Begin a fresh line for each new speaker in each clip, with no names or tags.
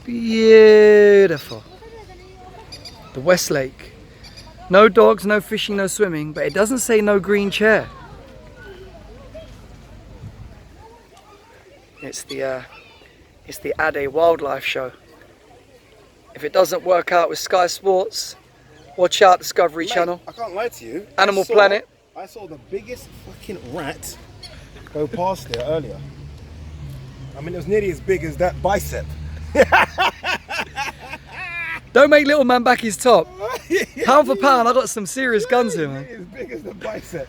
Beautiful. The Westlake. No dogs, no fishing, no swimming, but it doesn't say no green chair. It's the Ade Wildlife Show. If it doesn't work out with Sky Sports, watch out Discovery Channel.
I can't lie to you.
Animal Planet.
I saw the biggest fucking rat go past there earlier. I mean, it was nearly as big as that bicep.
Don't make little man back his top. Pound for pound, I got some serious guns here, man.
As big as the bicep.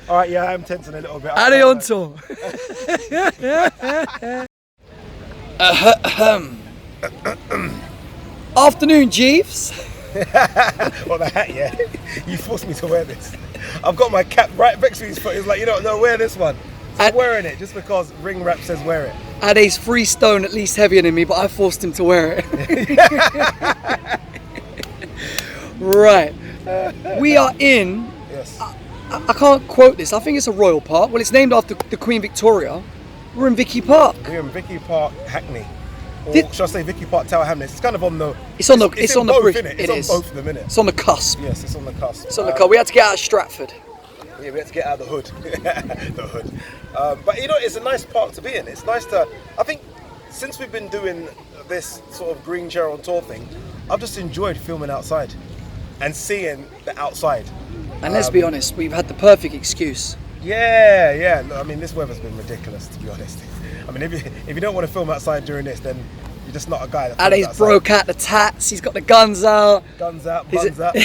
All right, yeah, I'm tensing a little bit.
Ade on tour. Afternoon, Jeeves.
Well, the hat, yeah. You forced me to wear this. I've got my cap right next to his foot. He's like, you don't know, wear this one. So I'm wearing it just because Ring Rap says wear it.
Ade's 3 stone, at least heavier than me, but I forced him to wear it. Right. We are in.
Yes.
I can't quote this. I think it's a royal park. Well, it's named after the Queen Victoria. We're in Vicky Park.
We're in Vicky Park, Hackney. Or should I say Vicky Park, Tower Hamlets? It's kind of on the.
It's on the bridge.
It's on both of them, innit?
It's on the cusp.
Yes, it's on the cusp.
It's on the cusp. We had to get out of Stratford.
Yeah, we had to get out of the hood. The hood. But you know, it's a nice park to be in. It's nice to. I think since we've been doing this sort of green chair on tour thing, I've just enjoyed filming outside and seeing the outside.
And let's be honest, we've had the perfect excuse.
Yeah, yeah. I mean, this weather's been ridiculous, to be honest. I mean, if you don't want to film outside during this, then you're just not a guy that films
Ade's
outside.
broke out the tats. He's got the guns out.
Guns out, buns out.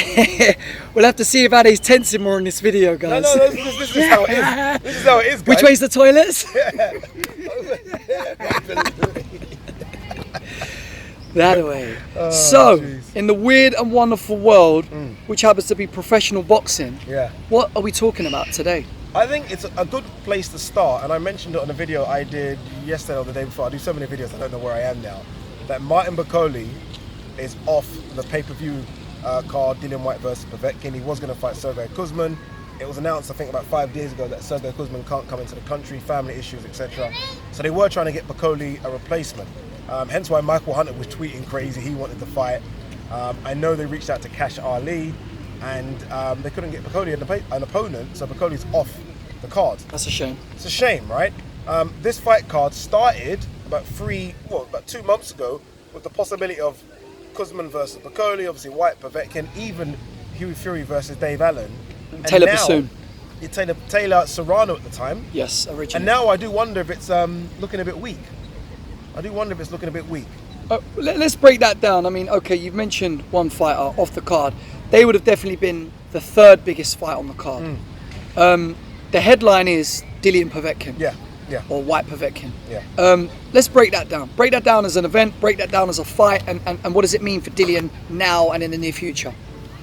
We'll have to see if Ade's tensing more in this video, guys.
No, this is how it is. This is how it is, guys.
Which way's the toilets? That way.
Oh,
so,
geez.
in the weird and wonderful world, which happens to be professional boxing,
Yeah.
what are we talking about today?
I think it's a good place to start, and I mentioned it on a video I did yesterday or the day before. I do so many videos, I don't know where I am now. That Martin Bakole is off the pay-per-view card, Dillian Whyte versus Povetkin. He was going to fight Sergey Kuzman. It was announced, I think, about 5 days ago that Sergey Kuzman can't come into the country, family issues, etc. So they were trying to get Bakole a replacement. Hence why Michael Hunter was tweeting crazy. He wanted to fight. I know they reached out to Cash Ali, and they couldn't get Bakole an opponent, so Bakole's off the card.
That's a shame.
It's a shame, right? This fight card started about 2 months ago with the possibility of Kuzman versus Bakole, obviously Whyte, Povetkin, even Hughie Fury versus Dave Allen. And
Taylor
now,
PERSOON.
Taylor Serrano at the time.
Yes, originally.
And now I do wonder if it's looking a bit weak.
Let's break that down. I mean, okay, you've mentioned one fighter off the card. They would have definitely been the 3rd biggest fight on the card. The headline is Dillian Povetkin.
Yeah.
Or Whyte Povetkin.
Yeah.
Let's break that down. Break that down as an event, break that down as a fight, and what does it mean for Dillian now and in the near future?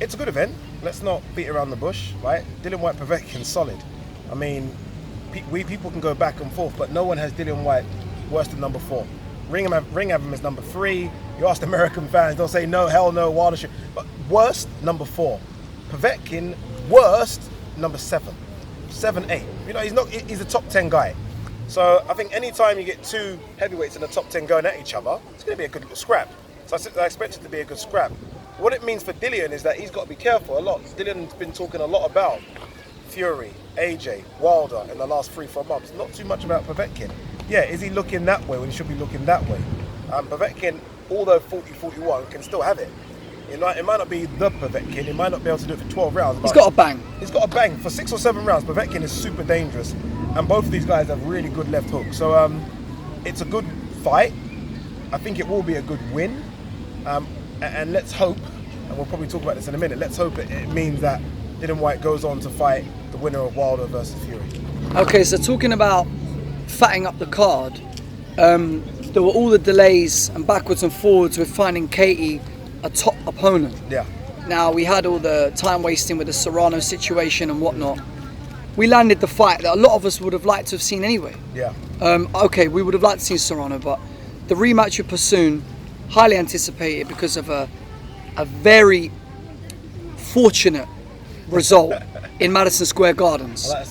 It's a good event. Let's not beat around the bush, right? Dillian Whyte Povetkin's solid. I mean, people can go back and forth, but no one has Dillian Whyte worse than number 4. Ring have him as number 3. You ask American fans, they'll say no, hell no, Wilder shit. But worst, number 4. Povetkin, worst, number 7. 7, 8. You know, he's a top 10 guy. So I think anytime you get 2 heavyweights in the top 10 going at each other, it's going to be a good little scrap. So I expect it to be a good scrap. What it means for Dillian is that he's got to be careful a lot. Dillian's been talking a lot about Fury, AJ, Wilder in the last 3-4 months. Not too much about Povetkin. Yeah, is he looking that way when he should be looking that way? Povetkin, although 40-41, can still have it. It might not be the Povetkin, he might not be able to do it for 12 rounds.
He's got a bang.
He's got a bang. For 6 or 7 rounds, Povetkin is super dangerous. And both of these guys have really good left hooks. So it's a good fight. I think it will be a good win. And let's hope, and we'll probably talk about this in a minute, let's hope it means that Dillian Whyte goes on to fight the winner of Wilder versus Fury.
Okay, so talking about fatting up the card, there were all the delays and backwards and forwards with finding Katie a top opponent.
Yeah.
Now, we had all the time wasting with the Serrano situation and whatnot. We landed the fight that a lot of us would have liked to have seen anyway.
Yeah.
Okay, we would have liked to see Serrano, but the rematch with PERSOON, highly anticipated because of a very fortunate result in Madison Square Gardens.
Well,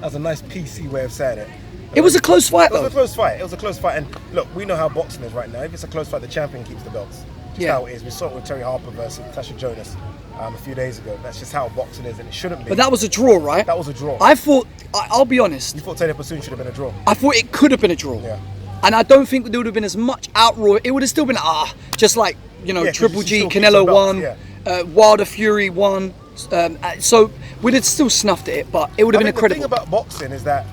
that's a nice PC way of saying it.
It was a close fight,
It was
though.
a close fight. It was a close fight. And look, we know how boxing is right now. If it's a close fight, the champion keeps the belts. Just how it is. We saw it with Terry Harper versus Tasha Jonas a few days ago. That's just how boxing is, and it shouldn't be.
But that was a draw, right?
That was a draw.
I thought, I'll be honest,
You thought Taylor Persoon should have been a draw.
I thought it could have been a draw.
Yeah.
And I don't think there would have been as much outroar. It would have still been, just like,
Yeah, 'cause
Triple
she
G,
still keeps
Canelo
the
won,
belts,
Wilder Fury won. So we'd have still snuffed it, but it would have been
The thing
incredible.
about boxing is that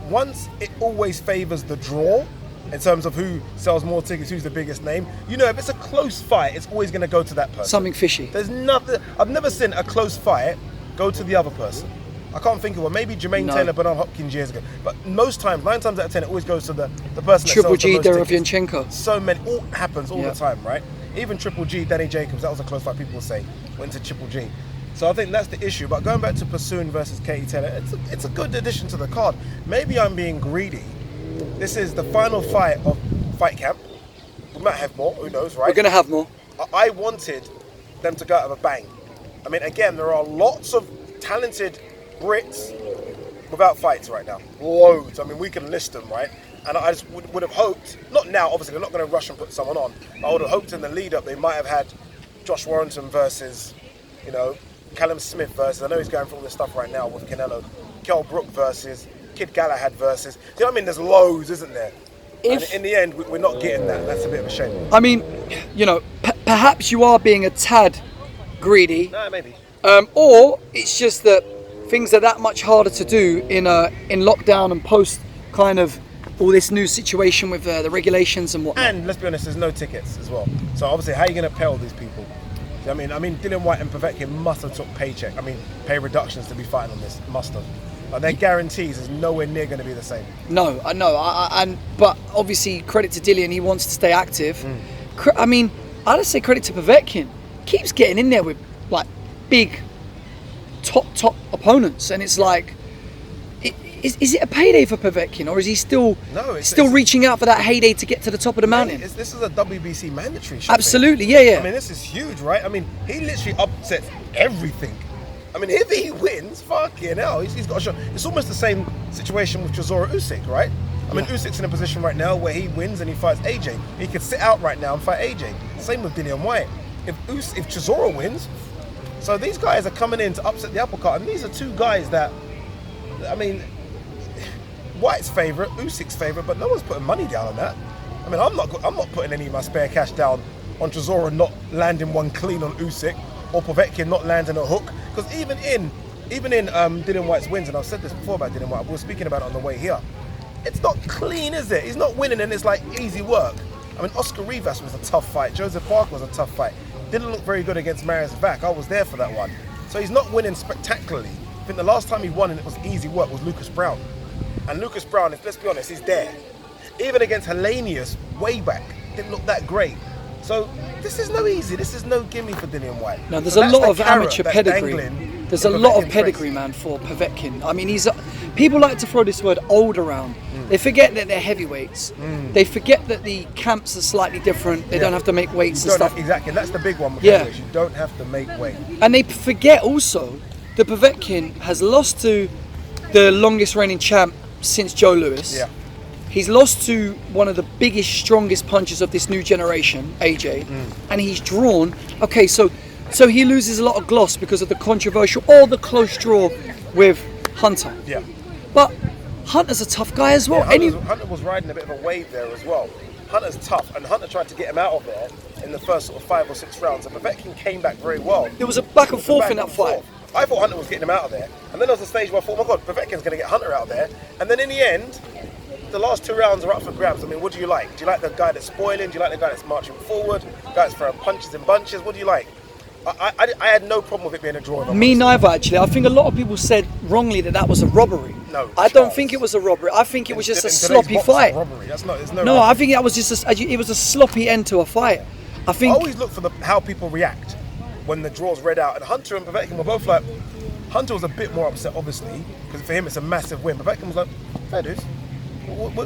once it always favours the draw in terms of who sells more tickets, who's the biggest name. If it's a close fight, it's always going to go to that person.
Something fishy.
There's nothing. I've never seen a close fight go to the other person. I can't think of one. Maybe Jermaine Taylor, Bernard Hopkins years ago. But most times, 9 times out of 10, it always goes to the person
Triple
that sells
G,
the most tickets.
Derevyanchenko.
So many. All happens all
Yeah.
the time, right? Even Triple G, Danny Jacobs, that was a close fight, people will say. Went to Triple G. So I think that's the issue. But going back to Persoon versus Katie Taylor, it's a good addition to the card. Maybe I'm being greedy. This is the final fight of Fight Camp. We might have more, who knows, right?
We're going to have more.
I wanted them to go out of a bang. I mean, again, there are lots of talented Brits without fights right now. Loads. I mean, we can list them, right? And I just would have hoped, not now, obviously, they're not going to rush and put someone on. I would have hoped in the lead up they might have had Josh Warrington versus, Callum Smith versus, I know he's going through all this stuff right now with Canelo. Kell Brook versus, Kid Galahad versus. Do you know what I mean? There's loads, isn't there? And in the end, we're not getting that. That's a bit of a shame.
I mean, perhaps you are being a tad greedy.
No, maybe.
Or it's just that things are that much harder to do in lockdown and post kind of all this new situation with the regulations and whatnot.
And let's be honest, there's no tickets as well. So obviously, how are you going to pay all these people? I mean, Dillian White and Povetkin must have took pay reductions to be fighting on this. Must have. Like their guarantees is nowhere near going to be the same.
No, I know. But obviously, credit to Dillian, he wants to stay active. I mean, I'd say credit to Povetkin. Keeps getting in there with like big, top opponents, and it's like, is it a payday for Povetkin, or is he still reaching out for that heyday to get to the top of the mountain?
This is a WBC mandatory.
Absolutely, yeah.
I mean, this is huge, right? I mean, he literally upsets everything. I mean, if he wins, fucking hell, he's got a shot. It's almost the same situation with Chisora Usyk, right? I mean, Usyk's in a position right now where he wins and he fights AJ. He could sit out right now and fight AJ. Same with Dillian White. If Chisora wins, so these guys are coming in to upset the apple cart, and these are two guys that, I mean, White's favourite, Usyk's favourite, but no one's putting money down on that. I mean, I'm not putting any of my spare cash down on Chisora not landing one clean on Usyk, or Povetkin not landing a hook. Because even in Dillian White's wins, and I've said this before about Dillian White, we were speaking about it on the way here, it's not clean, is it? He's not winning and it's like easy work. I mean, Oscar Rivas was a tough fight. Joseph Parker was a tough fight. Didn't look very good against Marius Vac. I was there for that one. So he's not winning spectacularly. I think the last time he won and it was easy work was Lucas Brown. And Lucas Brown, let's be honest, he's there. Even against Hellenius, way back, didn't look that great. So this is no easy. This is no gimme for Dillian White.
No, there's
So
a
that's
lot
the
of
carrot
amateur
that's
pedigree.
dangling
There's
in
a lot of
Povetkin's
pedigree,
face.
man, for Povetkin. I mean, people like to throw this word old around. They forget that they're heavyweights. They forget that the camps are slightly different. They don't have to make weights and stuff.
Exactly, that's the big one with
Yeah.
heavyweights. You don't have to make weight.
And they forget also that Povetkin has lost to the longest reigning champ since Joe Louis.
Yeah.
He's lost to one of the biggest, strongest punchers of this new generation, AJ, and he's drawn. Okay, so he loses a lot of gloss because of the controversial or the close draw with Hunter.
Yeah.
But Hunter's a tough guy as well.
Hunter was riding a bit of a wave there as well. Hunter's tough, and Hunter tried to get him out of there in the first sort of 5 or 6 rounds, and Povetkin came back very well.
There was a back and forth in that fight.
I thought Hunter was getting him out of there, and then there was a stage where I thought, oh my God, Povetkin's going to get Hunter out of there, and then in the end, the last 2 rounds are up for grabs. I mean, what do you like? Do you like the guy that's spoiling? Do you like the guy that's marching forward? The guy that's throwing punches in bunches? What do you like? I had no problem with it being a draw.
Me neither, actually. I think a lot of people said wrongly that was a robbery.
No,
I don't think it was a robbery. I think it was just a sloppy fight.
Robbery. That's not. There's no.
No, I think that was just it was a sloppy end to a fight. I think.
I always look for how people react when the draw's read out, and Hunter and Povetkin were both like. Hunter was a bit more upset, obviously, because for him it's a massive win. Povetkin was like, "Fair dues,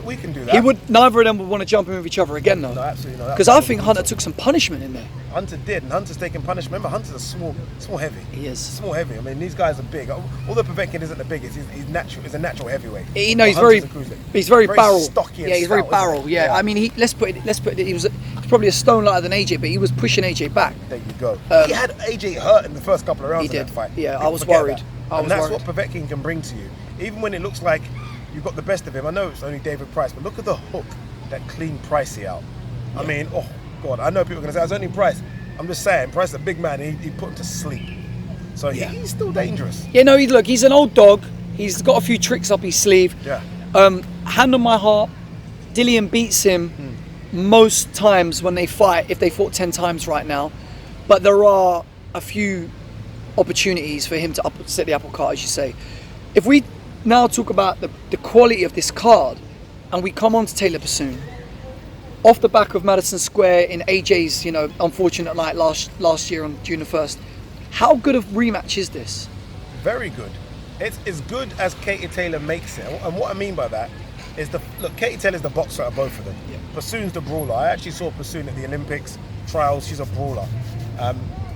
we can do that."
Neither of them would want to jump in with each other again, though.
No, absolutely not.
Because I think Hunter took some punishment in there.
Hunter did, and Hunter's taking punishment. Remember, Hunter's a small heavy.
He is.
Small heavy. I mean, these guys are big. Although Povetkin isn't the biggest, he's natural. He's a natural heavyweight.
He's very barrel.
Stocky.
Yeah, he's very barrel. Yeah. I mean, let's put it. He's probably a stone lighter than AJ, but he was pushing AJ back.
There you go. He had AJ hurt in the first couple of rounds of that fight.
Yeah, I was worried.
That's what Povetkin can bring to you. Even when it looks like you've got the best of him. I know it's only David Price, but look at the hook that cleaned Pricey out. I mean, oh God, I know people are going to say it's only Price. I'm just saying, Price is a big man. He put him to sleep. So he's still dangerous.
Yeah, no, he's an old dog. He's got a few tricks up his sleeve.
Yeah.
Hand on my heart, Dillian beats him most times when they fight, if they fought 10 times right now. But there are a few opportunities for him to upset the apple cart, as you say. If we now talk about the quality of this card, and we come on to Taylor PERSOON, off the back of Madison Square in AJ's, unfortunate night last year on June the 1st, how good of rematch is this?
Very good. It's as good as Katie Taylor makes it. And what I mean by that is Katie Taylor's the boxer of both of them. Yeah. PERSOON's the brawler. I actually saw PERSOON at the Olympics trials. She's a brawler.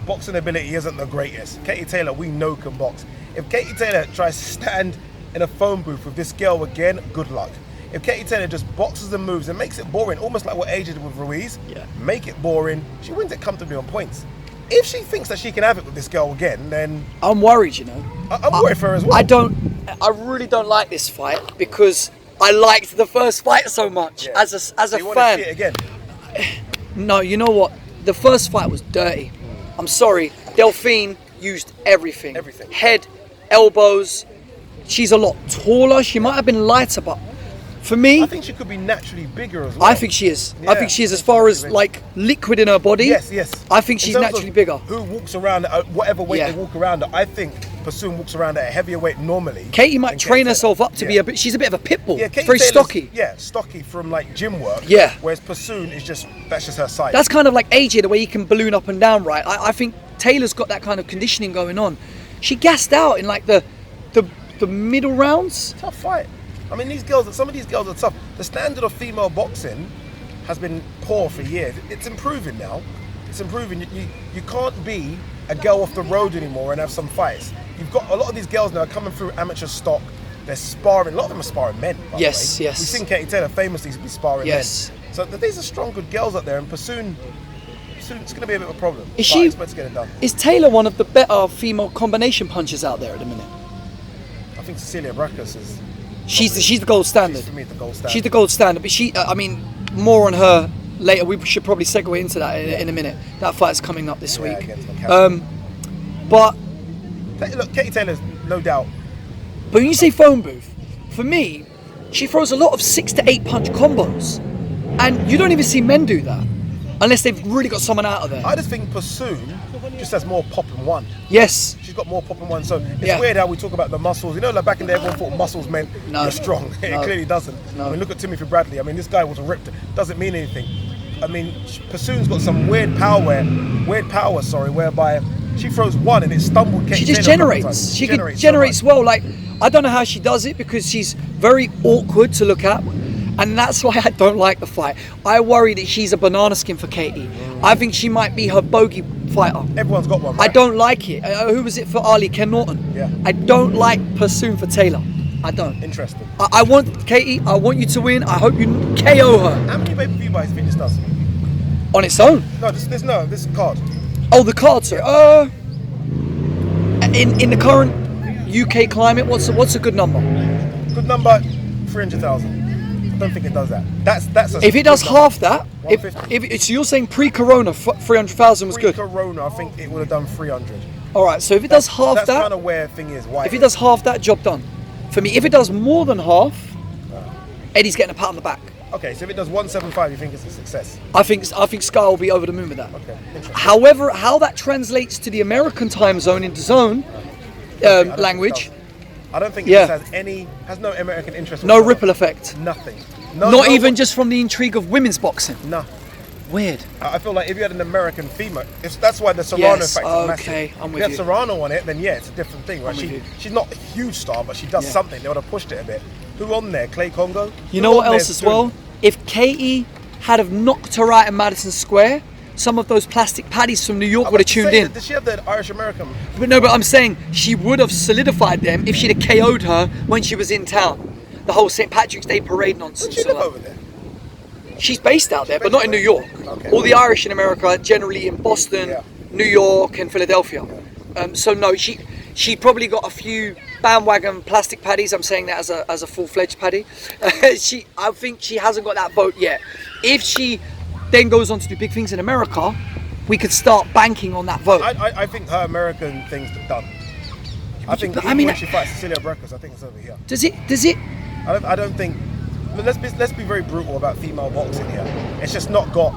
Boxing ability isn't the greatest. Katie Taylor, we know, can box. If Katie Taylor tries to stand in a phone booth with this girl again, good luck. If Katie Taylor just boxes and moves and makes it boring, almost like what AJ did with Ruiz, make it boring, she wins it comfortably on points. If she thinks that she can have it with this girl again, then
I'm worried,
I'm worried for her as well.
I really don't like this fight because I liked the first fight so much as a
so
fan.
You want to see it again?
No, you know what? The first fight was dirty. I'm sorry. Delphine used everything. Head, elbows. She's a lot taller. She might have been lighter, but for me,
I think she could be naturally bigger as well.
I think she is. Yeah, I think she is as far as like liquid in her body.
Yes.
I think she's naturally bigger.
Who walks around at whatever weight they walk around at? I think PERSOON walks around at a heavier weight normally.
Katie might train herself up to be she's a bit of a pit bull.
Yeah,
very stocky.
Yeah, stocky from like gym work.
Yeah.
Whereas PERSOON is that's just her size.
That's kind of like AJ, the way he can balloon up and down, right? I think Taylor's got that kind of conditioning going on. She gassed out in like the middle rounds.
Tough fight. I mean, some of these girls are tough. The standard of female boxing has been poor for years. It's improving now. It's improving. You can't be a girl off the road anymore and have some fights. You've got a lot of these girls now coming through amateur stock. They're sparring. A lot of them are sparring men. By the way.
Yes.
We've seen Katie Taylor famously be sparring men. So these are strong, good girls out there. And PERSOON, it's going to be a bit of a problem. I expect to get it done.
Is Taylor one of the better female combination punchers out there at the minute?
I think Cecilia Brakas is.
She's the gold standard.
She's for me the gold standard.
She's the gold standard, but more on her later. We should probably segue into that in a minute. That fight's coming up this week. But
look, Katie Taylor's no doubt.
But when you say phone booth, for me, she throws a lot of 6 to 8 punch combos, and you don't even see men do that unless they've really got someone out of there.
I just think PERSOON just has more pop in one.
Yes.
She's got more pop in one. So it's weird how we talk about the muscles. Like back in the day, everyone thought muscles meant you're strong. It clearly doesn't. I mean, look at Timothy Bradley. I mean, this guy was ripped. Doesn't mean anything. I mean, PERSOON's got some weird power, whereby she throws one and it stumbled Katie Taylor.
She just generates. She generates well. Like, I don't know how she does it because she's very awkward to look at. And that's why I don't like the fight. I worry that she's a banana skin for Katie. I think she might be her bogey fighter.
Everyone's got one, right?
I don't like it. Who was it for Ali? Ken Norton?
Yeah.
I don't like PERSOON for Taylor. I don't.
Interesting.
I want Katie, I want you to win. I hope you KO her.
How many pay-per-view buys do you think this does?
On its own?
No, this card.
Oh, the card, sorry. In the current UK climate, what's a good number?
Good number, 300,000. I don't think it does that. That's
if it does half that, so you're saying pre-corona 300,000 was good.
Pre-corona, I think it would have done 300.
All right, so if it does half that,
that's kind of where thing is.
If it does half that, job done. For me, if it does more than half, Eddie's getting a pat on the back.
Okay, so if it does 175, you think it's a success?
I think Sky will be over the moon with that.
Okay, interesting.
However, how that translates to the American time zone into zone language.
I don't think this has no American interest.
No ripple effect.
Nothing.
Not even just from the intrigue of women's boxing.
No.
Weird.
I feel like if you had an American female, that's why the Serrano effect is massive.
Okay, I'm with
you. If
you.
you had Serrano on it, then it's a different thing, right? She's not a huge star, but she does something. They would have pushed it a bit. Who on there? Clay Congo?
You know what else as well? If Katie had have knocked her out in Madison Square, some of those plastic paddies from New York
I
would have
was
tuned
saying,
in.
Does she have the Irish American?
But no, but I'm saying she would have solidified them if she'd have KO'd her when she was in town. The whole St. Patrick's Day parade nonsense.
Does she live over there?
She's based out there, but not in New York.
Okay.
All the Irish in America are generally in Boston,
Yeah.
New York, and Philadelphia. So no, she probably got a few bandwagon plastic paddies. I'm saying that as a full-fledged paddy. I think she hasn't got that vote yet. If she then goes on to do big things in America, we could start banking on that vote.
I think her American thing's done. I think
I mean,
when she fights Cecilia Brækhus, I think it's over here.
Does it?
I don't think. Let's be very brutal about female boxing here. It's just not got